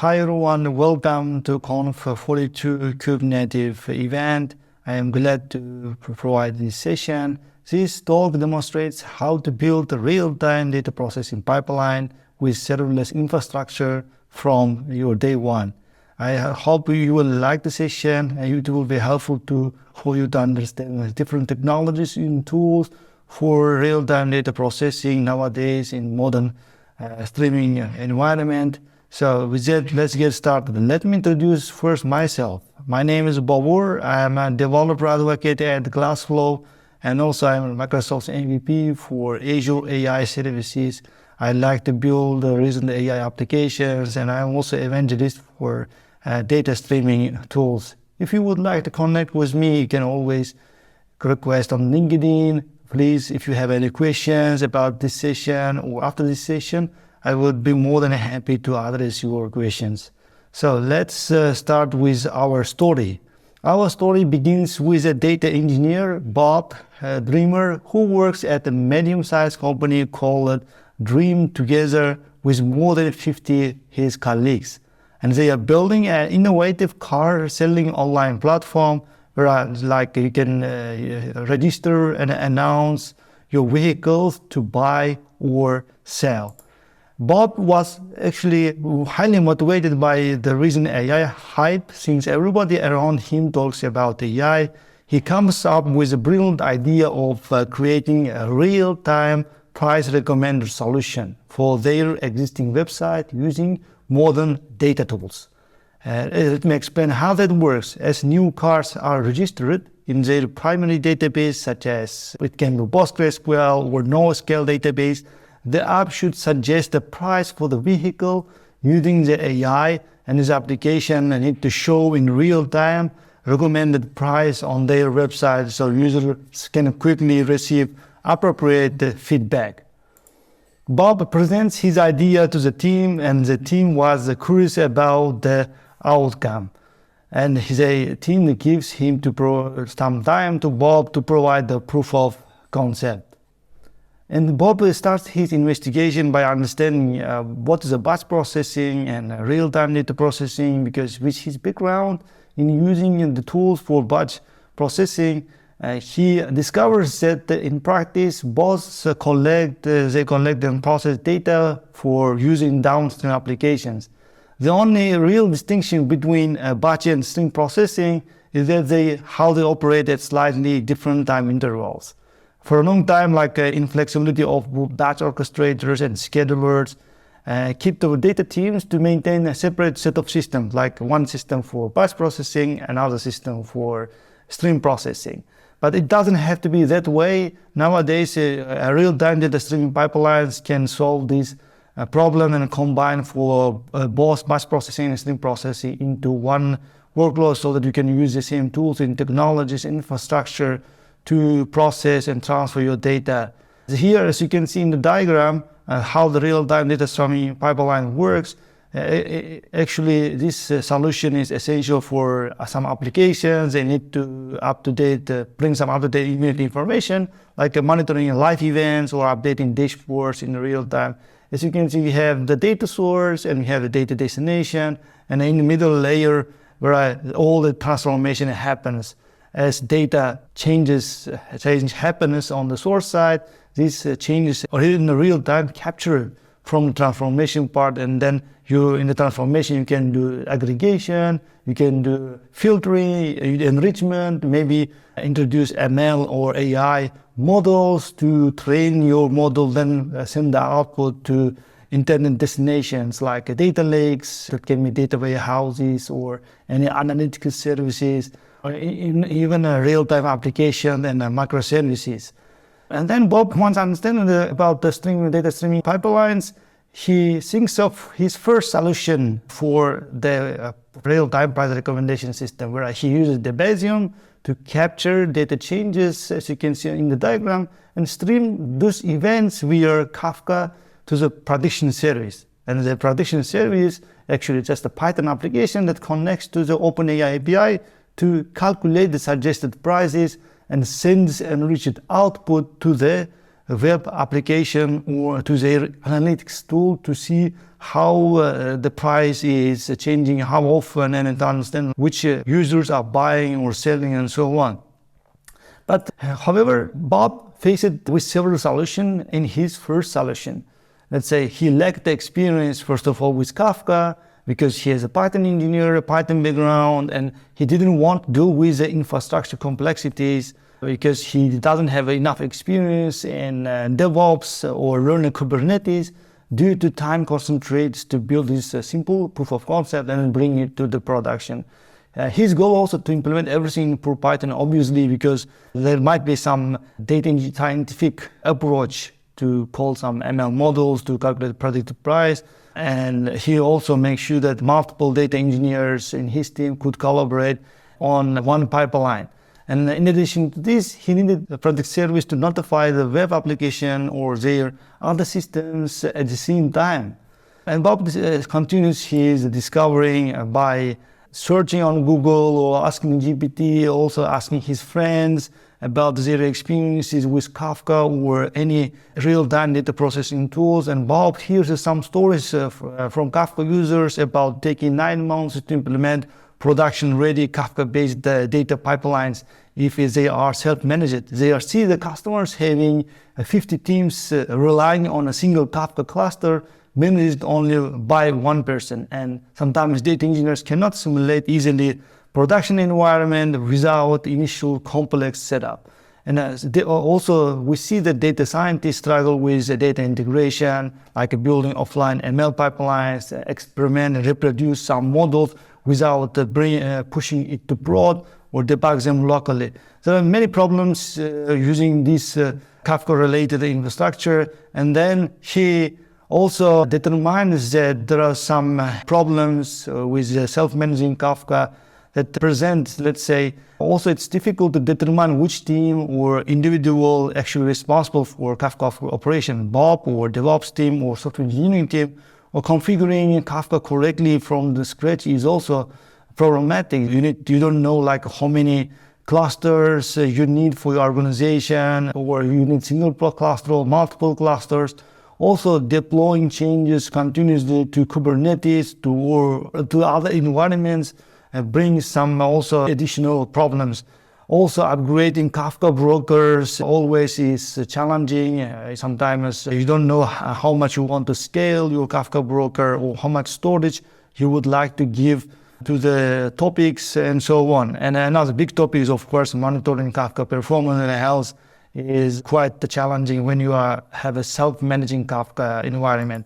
Hi everyone, welcome to Conf42 Kube Native event. I am glad to provide this session. This talk demonstrates how to build a real-time data processing pipeline with serverless infrastructure from your day one. I hope you will like the session and it will be helpful for you to understand different technologies and tools for real-time data processing nowadays in modern streaming environment. So with that, let's get started. Let me introduce first myself. My name is Bobur. I'm a developer advocate at Glassflow, and also I'm Microsoft's MVP for Azure AI services. I like to build recent AI applications, and I'm also evangelist for data streaming tools. If you would like to connect with me, you can always request on LinkedIn. Please, if you have any questions about this session or after this session, I would be more than happy to address your questions. So let's start with our story. Our story begins with a data engineer, Bob Dreamer, who works at a medium-sized company called Dream Together with more than 50 his colleagues. And they are building an innovative car selling online platform where you can register and announce your vehicles to buy or sell. Bob was actually highly motivated by the recent AI hype. Since everybody around him talks about AI, he comes up with a brilliant idea of creating a real-time price recommender solution for their existing website using modern data tools. Let me explain how that works. As new cars are registered in their primary database, such as it can be PostgreSQL or NoSQL database, the app should suggest the price for the vehicle using the AI, and this application need to show in real time recommended price on their website so users can quickly receive appropriate feedback. Bob presents his idea to the team, and the team was curious about the outcome. And his team gives him some time to Bob to provide the proof of concept. And Bob starts his investigation by understanding what is a batch processing and real-time data processing, because with his background in using the tools for batch processing, he discovers that in practice, both collect and process data for using downstream applications. The only real distinction between batch and stream processing is that how they operate at slightly different time intervals. For a long time, inflexibility of batch orchestrators and schedulers keep the data teams to maintain a separate set of systems, like one system for batch processing, another system for stream processing. But it doesn't have to be that way. Nowadays, real-time data streaming pipelines can solve this problem and combine for both batch processing and stream processing into one workload so that you can use the same tools and technologies, infrastructure to process and transfer your data. Here, as you can see in the diagram, how the real-time data streaming pipeline works. Actually, this solution is essential for some applications. They need to bring some up-to-date information, like monitoring live events or updating dashboards in real time. As you can see, we have the data source and we have the data destination, and in the middle layer where all the transformation happens. As data change happens on the source side, these changes are in the real time captured from the transformation part, and then in the transformation you can do aggregation, you can do filtering, enrichment, maybe introduce ML or AI models to train your model, then send the output to intended destinations like data lakes, that can be data warehouses or any analytical services, or even a real-time application and microservices. And then Bob, once understanding about the data streaming pipelines, he thinks of his first solution for the real-time price recommendation system, where he uses the Bayesian to capture data changes, as you can see in the diagram, and stream those events via Kafka to the prediction service. And the prediction service actually is just a Python application that connects to the OpenAI API to calculate the suggested prices and sends enriched output to the web application or to their analytics tool to see how the price is changing, how often, and to understand which users are buying or selling and so on. But however, Bob faced with several solutions in his first solution. Let's say he lacked the experience, first of all, with Kafka, because he is a Python engineer, a Python background, and he didn't want to deal with the infrastructure complexities because he doesn't have enough experience in DevOps or learning Kubernetes due to time constraints to build this simple proof of concept and bring it to the production. His goal also to implement everything in pure Python, obviously, because there might be some data scientific approach to call some ML models to calculate predicted price. And he also makes sure that multiple data engineers in his team could collaborate on one pipeline. And in addition to this, he needed a product service to notify the web application or their other systems at the same time. And Bob continues his discovering by searching on Google or asking GPT, also asking his friends about their experiences with Kafka or any real-time data processing tools. And Bob hears some stories from Kafka users about taking 9 months to implement production-ready Kafka-based data pipelines if they are self-managed. They see the customers having 50 teams relying on a single Kafka cluster managed only by one person. And sometimes data engineers cannot simulate easily production environment without initial complex setup. And also we see that data scientists struggle with data integration, like building offline ML pipelines, experiment and reproduce some models without pushing it to prod or debug them locally. There are many problems using this Kafka-related infrastructure. And then he also determines that there are some problems with self-managing Kafka that present, let's say, also it's difficult to determine which team or individual actually responsible for Kafka operation, Bob or DevOps team or software engineering team, or configuring Kafka correctly from the scratch is also problematic. You don't know like how many clusters you need for your organization, or you need single cluster or multiple clusters. Also deploying changes continuously to Kubernetes to other environments brings some also additional problems. Also upgrading Kafka brokers always is challenging. Sometimes you don't know how much you want to scale your Kafka broker or how much storage you would like to give to the topics and so on. And another big topic is, of course, monitoring Kafka performance and health is quite challenging when you have a self-managing Kafka environment.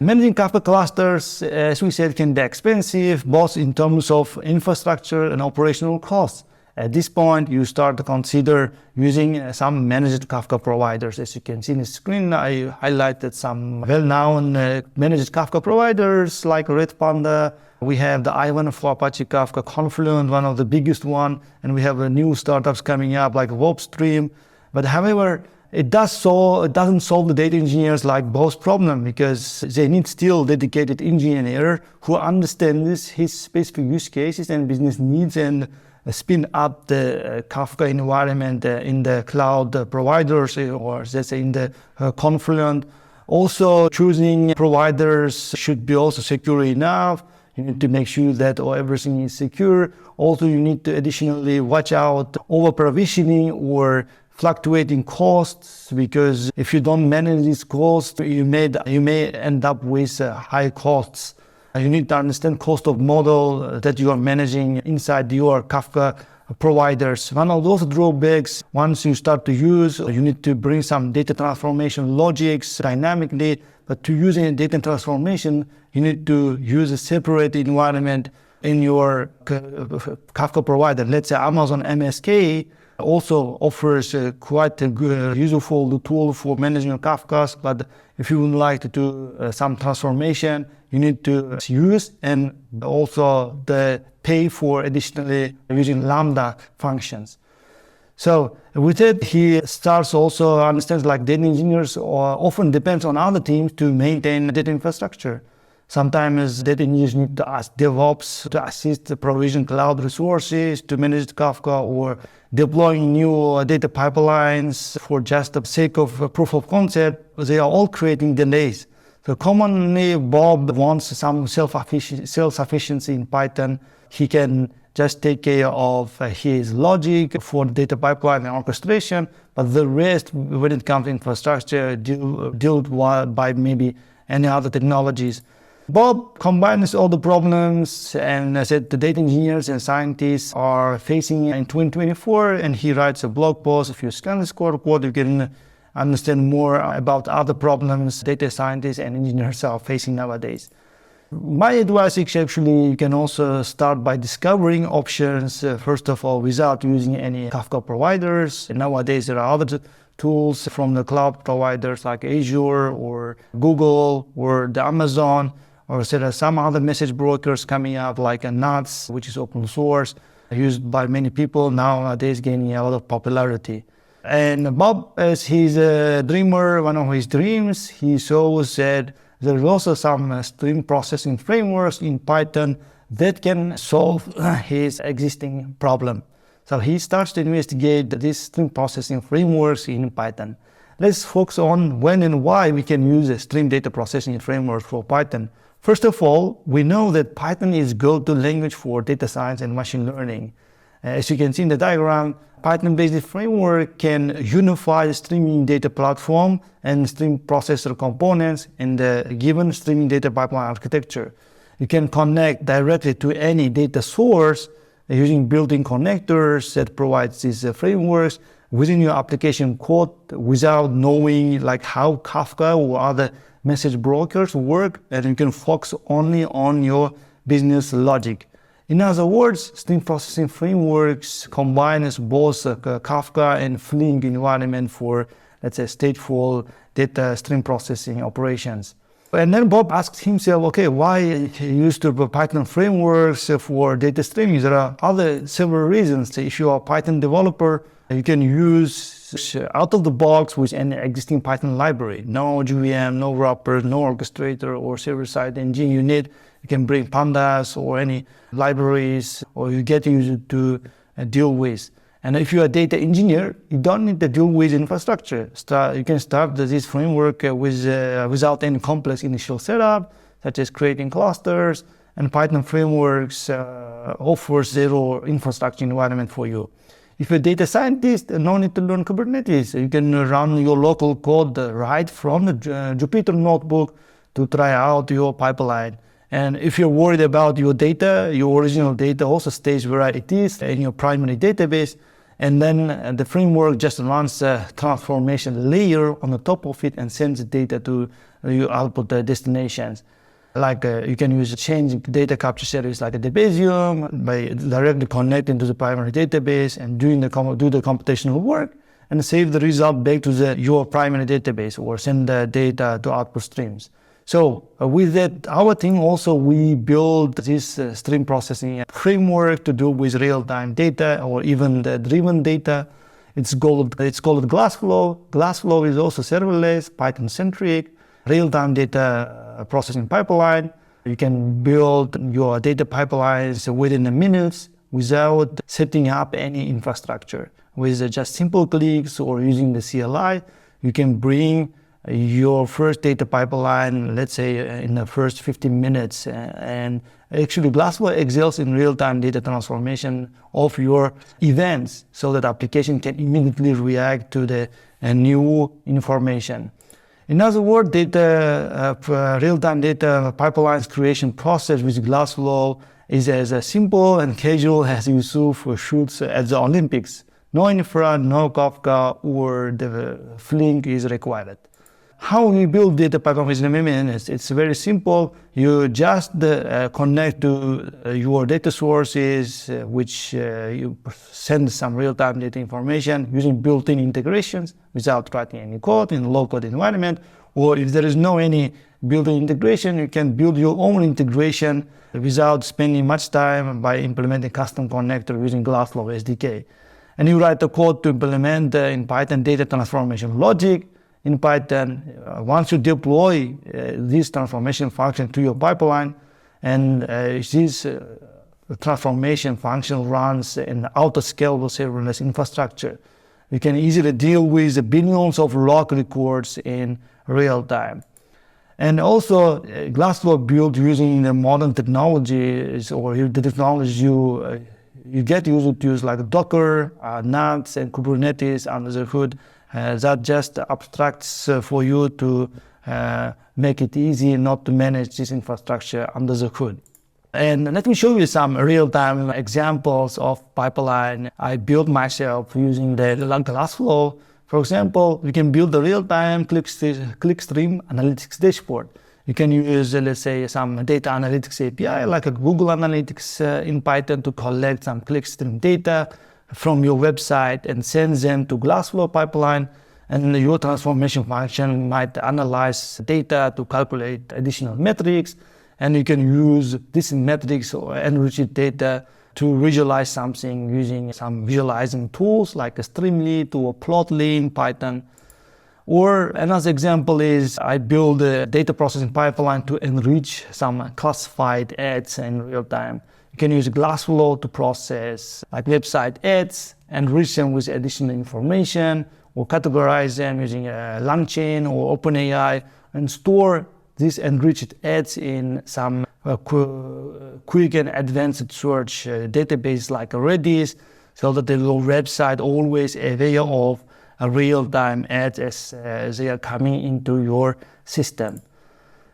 Managing Kafka clusters, as we said, can be expensive, both in terms of infrastructure and operational costs. At this point, you start to consider using some managed Kafka providers. As you can see in the screen, I highlighted some well-known managed Kafka providers like Red Panda. We have the Ivan for Apache Kafka, Confluent, one of the biggest one, and we have new startups coming up like WebStream. But however, it doesn't solve the data engineers like Bob's problem, because they need still dedicated engineer who understands his specific use cases and business needs and spin up the Kafka environment in the cloud providers, or let's say in the Confluent. Also, choosing providers should be also secure enough. You need to make sure that everything is secure. Also, you need to additionally watch out over provisioning or fluctuating costs, because if you don't manage these costs, you may end up with high costs. You need to understand cost of model that you are managing inside your Kafka providers. One of those drawbacks, once you start to use, you need to bring some data transformation logics dynamically. But to use a data transformation, you need to use a separate environment in your Kafka provider. Let's say Amazon MSK also offers quite a good, useful tool for managing Kafkas. But if you would like to do some transformation, you need to use and also pay for additionally using Lambda functions. So with it, he starts also understands like data engineers often depends on other teams to maintain data infrastructure. Sometimes data engineers need to ask DevOps to assist the provision cloud resources to manage Kafka, or deploying new data pipelines for just the sake of proof of concept. They are all creating delays. So commonly, Bob wants some self-sufficiency in Python. He can just take care of his logic for data pipeline and orchestration, but the rest, when it comes to infrastructure, dealt by maybe any other technologies. Bob combines all the problems and said the data engineers and scientists are facing in 2024, and he writes a blog post. If you scan this code, you can understand more about other problems data scientists and engineers are facing nowadays. My advice is actually you can also start by discovering options, first of all, without using any Kafka providers. And nowadays there are other tools from the cloud providers like Azure or Google or the Amazon, or there are some other message brokers coming up like Nuts, which is open source, used by many people nowadays, gaining a lot of popularity. And Bob, as he's a dreamer, one of his dreams, he shows that there is also some stream processing frameworks in Python that can solve his existing problem. So he starts to investigate these stream processing frameworks in Python. Let's focus on when and why we can use a stream data processing framework for Python. First of all, we know that Python is go-to language for data science and machine learning. As you can see in the diagram, Python-based framework can unify the streaming data platform and stream processor components in the given streaming data pipeline architecture. You can connect directly to any data source using built-in connectors that provides these frameworks within your application code without knowing like how Kafka or other message brokers work, and you can focus only on your business logic. In other words, stream processing frameworks combines both Kafka and Flink environment for, let's say, stateful data stream processing operations. And then Bob asks himself, okay, why he used to Python frameworks for data streaming? There are several reasons. If you are a Python developer, you can use out of the box with any existing Python library. No JVM, no wrapper, no orchestrator or server-side engine you need. You can bring pandas or any libraries, or you get used to deal with. And if you're a data engineer, you don't need to deal with infrastructure. You can start this framework without any complex initial setup, such as creating clusters, and Python frameworks offer zero infrastructure environment for you. If you're a data scientist, no need to learn Kubernetes. You can run your local code right from the Jupyter notebook to try out your pipeline. And if you're worried about your data, your original data also stays where it is in your primary database, and then the framework just runs a transformation layer on the top of it and sends the data to your output destinations. Like you can use a change data capture service like a Debezium by directly connecting to the primary database and do the computational work and save the result back to your primary database or send the data to output streams. So with that, our team also, we build this stream processing framework to do with real-time data or even the driven data. It's called Glassflow. Glassflow is also serverless, Python-centric, real-time data processing pipeline. You can build your data pipelines within minutes without setting up any infrastructure. With just simple clicks or using the CLI, you can bring your first data pipeline, let's say in the first 15 minutes. And actually Glassflow excels in real-time data transformation of your events so that application can immediately react to the new information. In other words, real-time data pipelines creation process with Glassflow is as simple and casual as Yusuf shoots at the Olympics. No infra, no Kafka, or the Flink is required. How we build data pipeline within minutes? It's very simple. You just connect to your data sources, which you send some real-time data information using built-in integrations without writing any code in a low-code environment. Or if there is no any built-in integration, you can build your own integration without spending much time by implementing custom connector using Glassflow SDK. And you write the code to implement in Python data transformation logic. In Python, once you deploy this transformation function to your pipeline, and this transformation function runs in auto-scalable serverless infrastructure, you can easily deal with the billions of log records in real time. And also, Glassflow built using the modern technologies or the technologies you get used to use like Docker, NATS, and Kubernetes under the hood. That just abstracts for you to make it easy not to manage this infrastructure under the hood. And let me show you some real-time examples of pipeline I built myself using the Glassflow. For example, we can build a real-time clickstream analytics dashboard. You can use, let's say, some data analytics API like a Google Analytics in Python to collect some clickstream data from your website and send them to Glassflow pipeline. And your transformation function might analyze data to calculate additional metrics. And you can use these metrics or enriched data to visualize something using some visualizing tools like a Streamlit or Plotly in Python. Or another example is I build a data processing pipeline to enrich some classified ads in real time. You can use Glassflow to process like website ads, enrich them with additional information, or categorize them using LangChain or OpenAI, and store these enriched ads in some quick and advanced search database like Redis, so that the website always aware of real-time ads as they are coming into your system.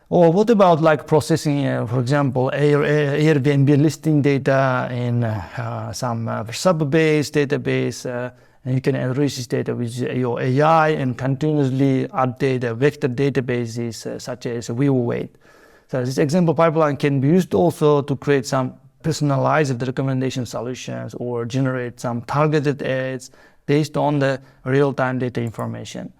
Or what about like processing, for example, Airbnb listing data in some sub-base database, and you can enrich this data with your AI and continuously update vector databases such as VivoWeight. So this example pipeline can be used also to create some personalized recommendation solutions or generate some targeted ads based on the real-time data information.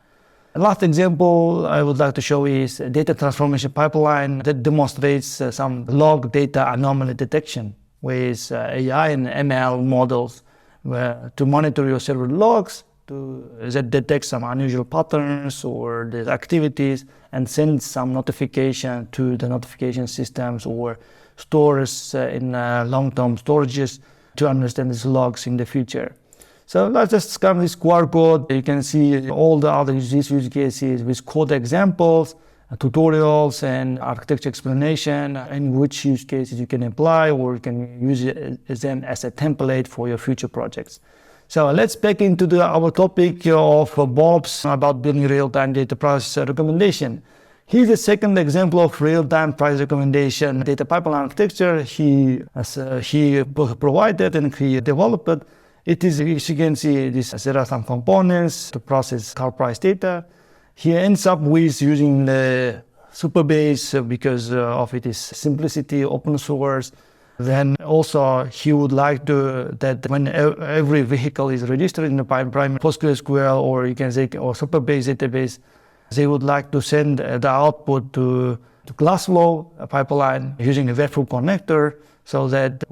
The last example I would like to show is a data transformation pipeline that demonstrates some log data anomaly detection with AI and ML models to monitor your server logs that detect some unusual patterns or the activities and send some notification to the notification systems or stores in long-term storages to understand these logs in the future. So let's just scan this QR code. You can see all the other use cases with code examples, tutorials, and architecture explanation, and which use cases you can apply, or you can use them as a template for your future projects. So let's back into our topic of Bob's about building real-time data price recommendation. Here's a second example of real-time price recommendation data pipeline architecture he provided and he developed. It is, as you can see, there are some components to process car price data. He ends up with using the Supabase because of its simplicity, open source. Then also he would like that when every vehicle is registered in the primary PostgreSQL or you can say or Supabase database, they would like to send the output to Glassflow pipeline using a webhook connector, so that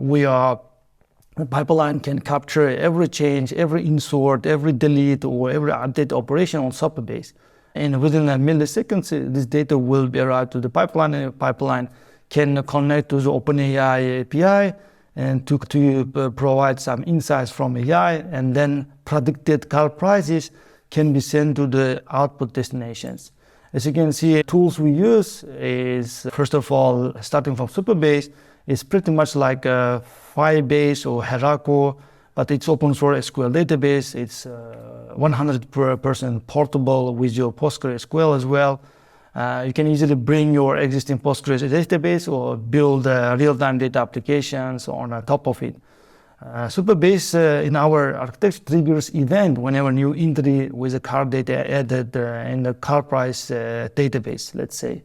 the pipeline can capture every change, every insert, every delete, or every update operation on Supabase. And within a millisecond, this data will be arrived to the pipeline, and the pipeline can connect to the OpenAI API and to provide some insights from AI, and then predicted car prices can be sent to the output destinations. As you can see, tools we use is, first of all, starting from Supabase, is pretty much like a Firebase or Heroku, but it's open source SQL database. It's 100% portable with your PostgreSQL as well. You can easily bring your existing Postgres database or build real-time data applications on top of it. Supabase in our architecture triggers event whenever new entry with the car data added in the car price database, let's say.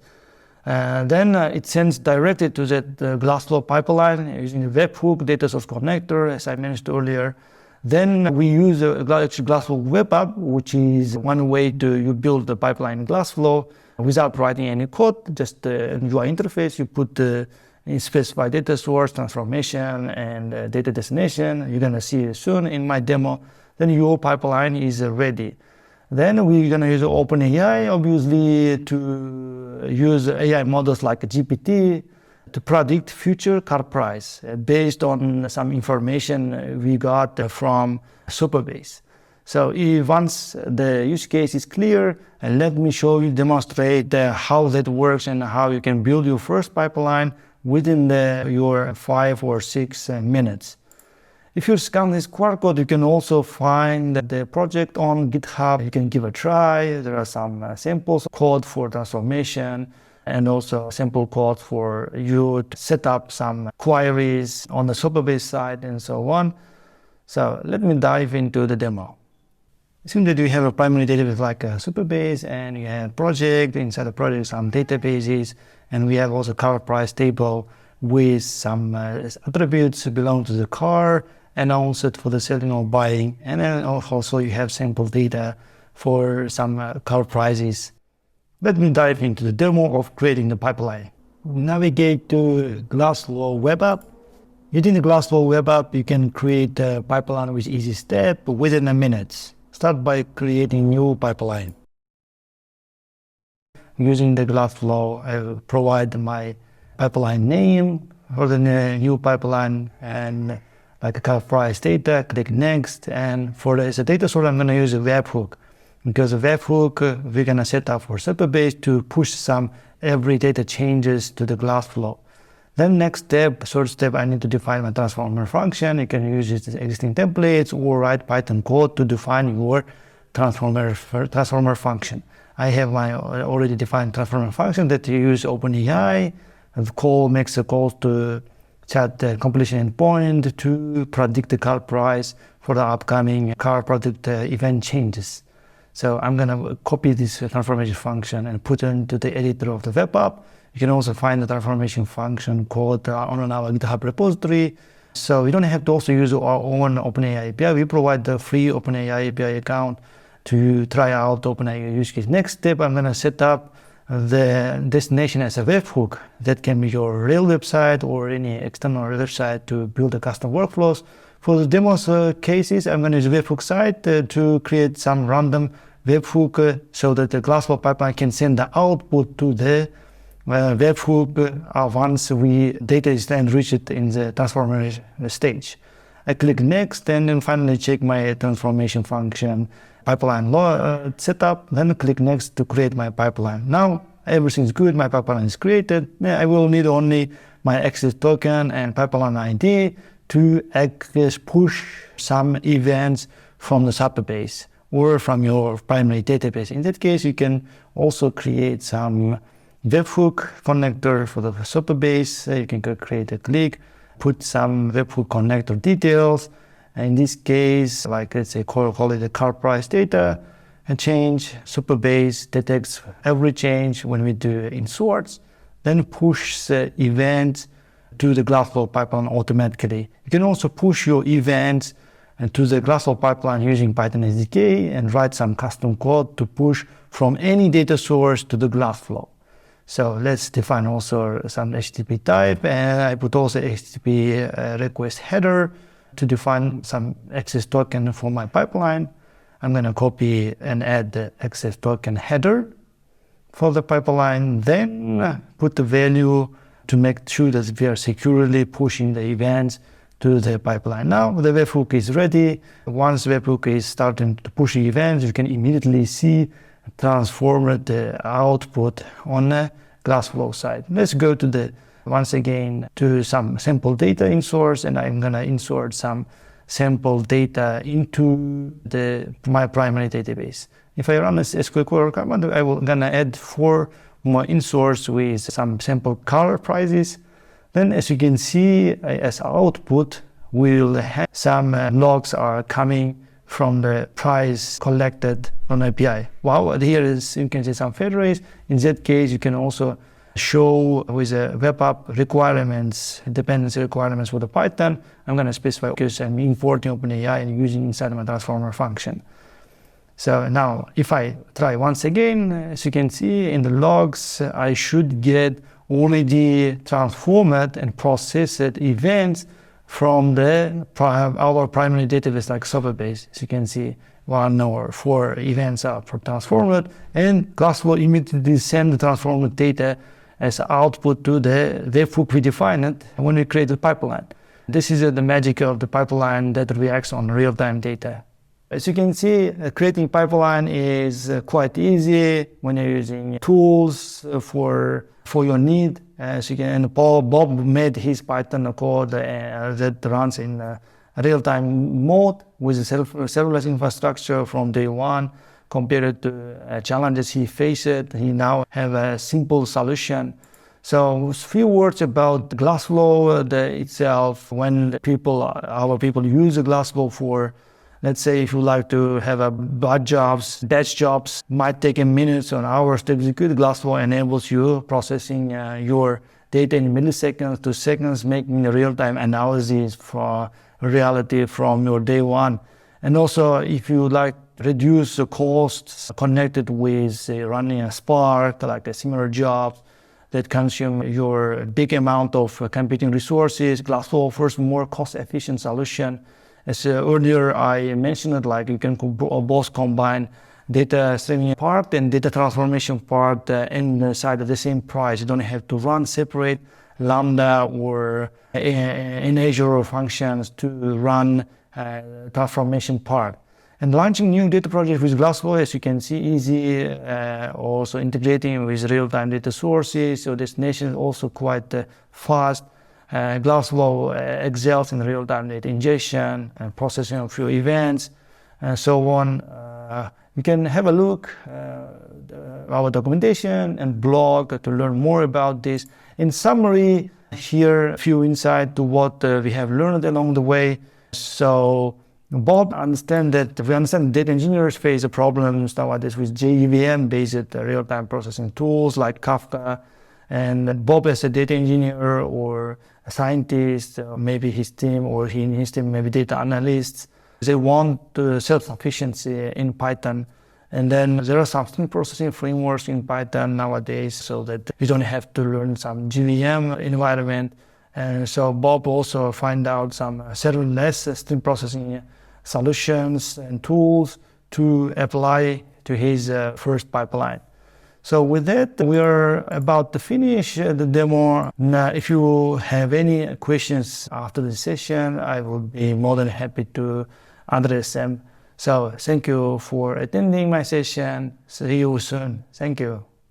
Then it sends directly to that Glassflow pipeline using a webhook data source connector, as I mentioned earlier. Then we use a Glassflow web app, which is one way you build the pipeline in Glassflow without writing any code. Just in UI interface, you put the specified data source, transformation, and data destination. You're gonna see it soon in my demo. Then your pipeline is ready. Then we're gonna use OpenAI, obviously, to use AI models like GPT to predict future car price based on some information we got from Supabase. So once the use case is clear, let me demonstrate how that works and how you can build your first pipeline within your 5 or 6 minutes. If you scan this QR code, you can also find the project on GitHub. You can give a try. There are some samples code for transformation and also sample code for you to set up some queries on the Superbase side and so on. So let me dive into the demo. Assume that you have a primary database like a Superbase and you have a project, inside the project some databases, and we have also car price table with some attributes belong to the car and also for the selling or buying, and then also you have sample data for some car prices. Let me dive into the demo of creating the pipeline. Navigate to Glassflow web app. Using the Glassflow web app, you can create a pipeline with easy step within a minute. Start by creating new pipeline. Using the Glassflow, I provide my pipeline name for the new pipeline and like a car price data, click next, and for the data source I'm going to use a webhook, because a webhook we're going to set up for Superbase to push some every data changes to the Glassflow. Then next step, third step, I need to define my transformer function. You can use existing templates or write Python code to define your transformer function. I have my already defined transformer function that you use OpenAI, and makes a call to chat the completion endpoint to predict the car price for the upcoming car product event changes. So I'm going to copy this transformation function and put it into the editor of the web app. You can also find the transformation function code on our GitHub repository. So you don't have to also use our own OpenAI API. We provide the free OpenAI API account to try out OpenAI use case. Next step, I'm going to set up the destination as a webhook. That can be your real website or any external website to build the custom workflows. For the demo cases, I'm going to use a webhook site to create some random webhook so that the Glassflow pipeline can send the output to the webhook once data is enriched in the transformer stage. I click next and then finally check my transformation function pipeline setup, then click next to create my pipeline. Now everything's good, my pipeline is created. I will need only my access token and pipeline ID to push some events from the Superbase or from your primary database. In that case, you can also create some webhook connector for the Superbase. You can create a click, put some webhook connector details. In this case, like let's say call it the car price data and change. Superbase detects every change when we do inserts, then push the events to the Glassflow pipeline automatically. You can also push your events to the Glassflow pipeline using Python SDK and write some custom code to push from any data source to the Glassflow. So let's define also some HTTP type, and I put also HTTP request header to define some access token for my pipeline. I'm going to copy and add the access token header for the pipeline, then put the value to make sure that we are securely pushing the events to the pipeline. Now the webhook is ready. Once the webhook is starting to push the events, you can immediately see transform the output on the Glassflow side. Let's go to once again to some sample data in source, and I'm going to insert some sample data into my primary database. If I run this SQL query command, I'm going to add 4 more in source with some sample car prices. Then as you can see, as output, we'll have some logs are coming from the price collected on API. Wow, here is, you can see some federation. In that case, you can also show with a web app requirements, dependency requirements for the Python. I'm going to specify because I'm importing OpenAI and using inside my transformer function. So now if I try once again, as you can see in the logs, I should get only the transformed and processed events from our primary database like Superbase. As you can see, 1 or 4 events are transformed, and Glassflow immediately send the transformed data as output to the webhook we defined when we create the pipeline. This is the magic of the pipeline that reacts on real-time data. As you can see, creating pipeline is quite easy when you're using tools for your need. As you can, and Bob made his Python code that runs in real-time mode with a serverless infrastructure from day one. Compared to challenges he faced, he now have a simple solution. So a few words about Glassflow itself. When our people use Glassflow for, let's say, if you like to have a batch jobs might take a minutes or hours to execute. Glassflow enables you processing your data in milliseconds to seconds, making a real-time analysis for reality from your day one. And also, if you like reduce the costs connected with running a Spark, like a similar jobs that consume your big amount of computing resources, Glassflow offers more cost-efficient solution. As earlier I mentioned, like you can both combine data streaming part and data transformation part inside of the same price. You don't have to run separate Lambda or in Azure functions to run transformation part. And launching new data projects with Glassflow, as you can see, easy. Also integrating with real-time data sources. So destination is also quite fast. Glassflow excels in real-time data ingestion and processing of your events and so on. You can have a look our documentation and blog to learn more about this. In summary, here a few insights to what we have learned along the way. So Bob understand data engineers face problems nowadays with JVM-based real-time processing tools like Kafka. And Bob, as a data engineer or a scientist, maybe his team maybe data analysts, they want self-sufficiency in Python. And then there are some stream processing frameworks in Python nowadays so that you don't have to learn some JVM environment. And so Bob also find out some serverless stream processing solutions and tools to apply to his first pipeline. So with that, we are about to finish the demo. Now, if you have any questions after the session, I will be more than happy to address them. So thank you for attending my session. See you soon. Thank you.